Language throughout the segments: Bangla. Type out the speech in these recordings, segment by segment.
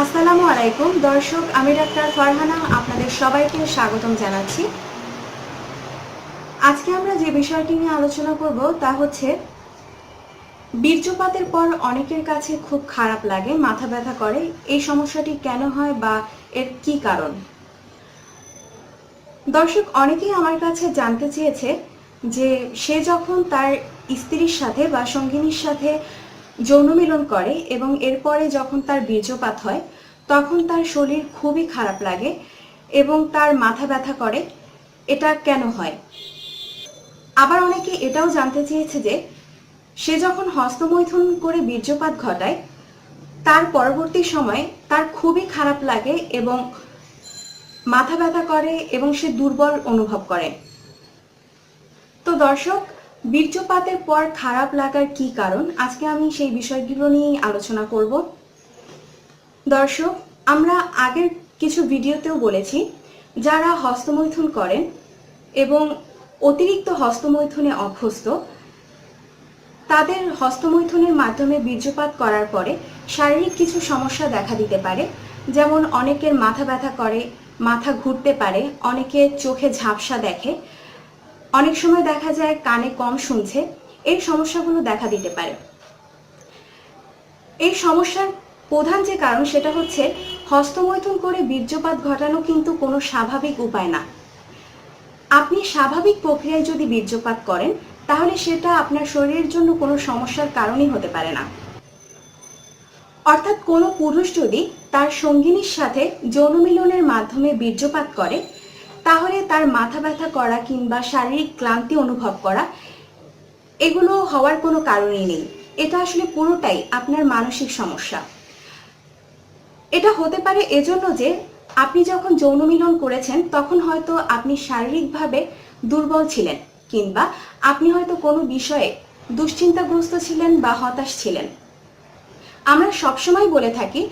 আসসালামু আলাইকুম দর্শক, আমি ডাক্তার ফারহানা আপনাদের সবাইকে স্বাগতম জানাচ্ছি। আজকে আমরা যে বিষয়টি নিয়ে আলোচনা করব তা হচ্ছে বীর্যপাতের পর অনেকের কাছে খুব খারাপ লাগে, মাথা ব্যথা করে। এই সমস্যাটি কেন হয় বা এর কি কারণ? দর্শক, অনেকেই আমার কাছে জানতে চেয়েছে যে সে যখন তার স্ত্রীর সাথে বা সঙ্গিনীর সাথে যৌন মিলন করে এবং এরপরে যখন তার বীর্যপাত হয় তখন তার শরীর খুবই খারাপ লাগে এবং তার মাথা ব্যথা করে। এটা কেন হয়? আবার অনেকে এটাও জানতে চেয়েছে যে সে যখন হস্তমৈথুন করে বীর্যপাত ঘটায় তার পরবর্তী সময়ে তার খুবই খারাপ লাগে এবং মাথা ব্যথা করে এবং সে দুর্বল অনুভব করে। তো দর্শক, বীর্যপাতের পর খারাপ লাগার কি কারণ, আজকে আমি সেই বিষয়গুলো নিয়েই আলোচনা করব। দর্শক, আমরা আগের কিছু ভিডিওতেও বলেছি যারা হস্তমৈথুন করেন এবং অতিরিক্ত হস্তমৈথুনে অভ্যস্ত তাদের হস্তমৈথুনের মাধ্যমে বীর্যপাত করার পরে শারীরিক কিছু সমস্যা দেখা দিতে পারে। যেমন অনেকের মাথা ব্যথা করে, মাথা ঘুরতে পারে, অনেকে চোখে ঝাপসা দেখে, অনেক সময় দেখা যায় কানে কম শুনছে। এই সমস্যাগুলো দেখা দিতে পারে। এই সমস্যার প্রধান যে কারণ সেটা হচ্ছে হস্তমৈথুন করে বীর্যপাত ঘটানো কিন্তু কোনো স্বাভাবিক উপায় না। আপনি স্বাভাবিক প্রক্রিয়ায় যদি বীর্যপাত করেন তাহলে সেটা আপনার শরীরের জন্য কোনো সমস্যার কারণই হতে পারে না। অর্থাৎ কোনো পুরুষ যদি তার সঙ্গিনীর সাথে যৌন মিলনের মাধ্যমে বীর্যপাত করে তাহলে তার মাথা ব্যথা করা কিংবা শারীরিক ক্লান্তি অনুভব করা এগুলো হওয়ার কোনো কারণই নেই। এটা আসলে পুরোটাই আপনার মানসিক সমস্যা। এটা হতে পারে এজন্য যে আপনি যখন যৌন মিলন করেছেন তখন হয়তো আপনি শারীরিকভাবে দুর্বল ছিলেন কিংবা আপনি হয়তো কোনো বিষয়ে দুশ্চিন্তাগ্রস্ত ছিলেন বা হতাশ ছিলেন। আমরা সবসময় বলে থাকি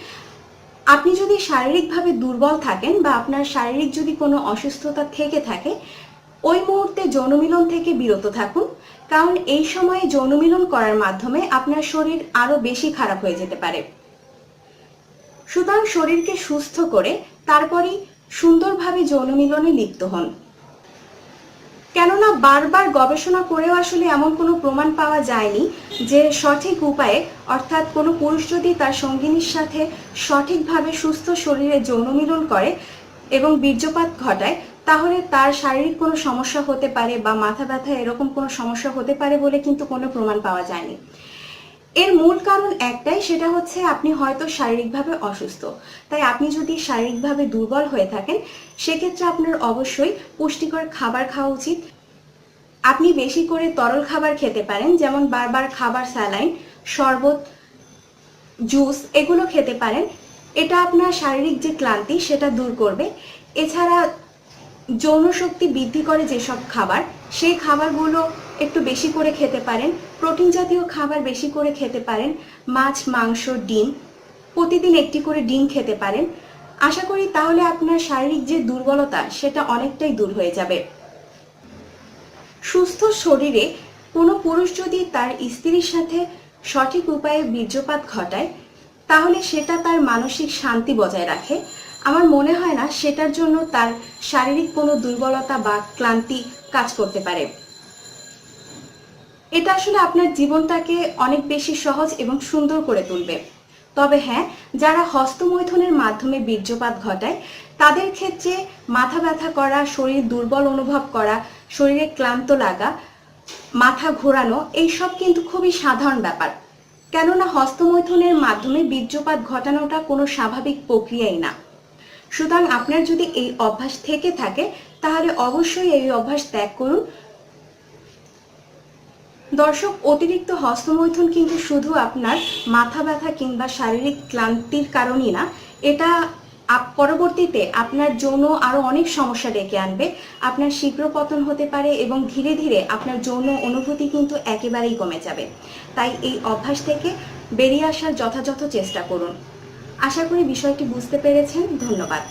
আপনি যদি শারীরিকভাবে দুর্বল থাকেন বা আপনার শারীরিক যদি কোনো অসুস্থতা থেকে থাকে ওই মুহূর্তে যৌন মিলন থেকে বিরত থাকুন, কারণ এই সময়ে যৌন মিলন করার মাধ্যমে আপনার শরীর আরো বেশি খারাপ হয়ে যেতে পারে। সুতরাং শরীরকে সুস্থ করে তারপরই সুন্দরভাবে যৌন মিলনে লিপ্ত হন। কেননা বারবার গবেষণা করেও আসলে এমন কোনো প্রমাণ পাওয়া যায়নি যে সঠিক উপায়ে, অর্থাৎ কোনো পুরুষ যদি তার সঙ্গিনীর সাথে সঠিকভাবে সুস্থ শরীরে যৌন মিলন করে এবং বীর্যপাত ঘটায় তাহলে তার শারীরিক কোনো সমস্যা হতে পারে বা মাথা ব্যথা এরকম কোনো সমস্যা হতে পারে বলে কিন্তু কোনো প্রমাণ পাওয়া যায়নি। এর মূল কারণ একটাই, সেটা হচ্ছে আপনি হয়তো শারীরিকভাবে অসুস্থ। তাই আপনি যদি শারীরিকভাবে দুর্বল হয়ে থাকেন সেক্ষেত্রে আপনার অবশ্যই পুষ্টিকর খাবার খাওয়া উচিত। আপনি বেশি করে তরল খাবার খেতে পারেন, যেমন বারবার খাবার, স্যালাইন, শরবত, জুস এগুলো খেতে পারেন। এটা আপনার শারীরিক যে ক্লান্তি সেটা দূর করবে। এছাড়া যৌন শক্তি বৃদ্ধি করে যেসব খাবার সেই খাবারগুলো একটু বেশি করে খেতে পারেন। প্রোটিন জাতীয় খাবার বেশি করে খেতে পারেন, মাছ, মাংস, ডিম, প্রতিদিন একটি করে ডিম খেতে পারেন। আশা করি তাহলে আপনার শারীরিক যে দুর্বলতা সেটা অনেকটাই দূর হয়ে যাবে। সুস্থ শরীরে কোনো পুরুষ যদি তার স্ত্রীর সাথে সঠিক উপায়ে বীর্যপাত ঘটায় তাহলে সেটা তার মানসিক শান্তি বজায় রাখে। আমার মনে হয় না সেটার জন্য তার শারীরিক কোনো দুর্বলতা বা ক্লান্তি কাজ করতে পারে। এটা আসলে আপনার জীবনটাকে অনেক বেশি সহজ এবং সুন্দর করে তুলবে। তবে হ্যাঁ, যারা হস্তমৈথুনের মাধ্যমে বীর্যপাত ঘটায় তাদের ক্ষেত্রে মাথা ব্যথা করা, শরীর দুর্বল অনুভব করা, শরীরে ক্লান্ত লাগা, মাথা ঘোরানো এইসব কিন্তু খুবই সাধারণ ব্যাপার। কেননা হস্তমৈথুনের মাধ্যমে বীর্যপাত ঘটানোটা কোনো স্বাভাবিক প্রক্রিয়াই না। সুতরাং আপনার যদি এই অভ্যাস থেকে থাকে তাহলে অবশ্যই এই অভ্যাস ত্যাগ করুন। দর্শক, অতিরিক্ত হস্তমৈথুন কিন্তু শুধু আপনার মাথা ব্যথা কিংবা শারীরিক ক্লান্তির কারণই না, এটা পরবর্তীতে আপনার যৌন আরো অনেক সমস্যা ডেকে আনবে। আপনার শীঘ্র পতন হতে পারে এবং ধীরে ধীরে আপনার যৌন অনুভূতি কিন্তু একেবারেই কমে যাবে। তাই এই অভ্যাস থেকে বেরিয়ে আসার যথাযথ চেষ্টা করুন। আশা করি বিষয়টি বুঝতে পেরেছেন। ধন্যবাদ।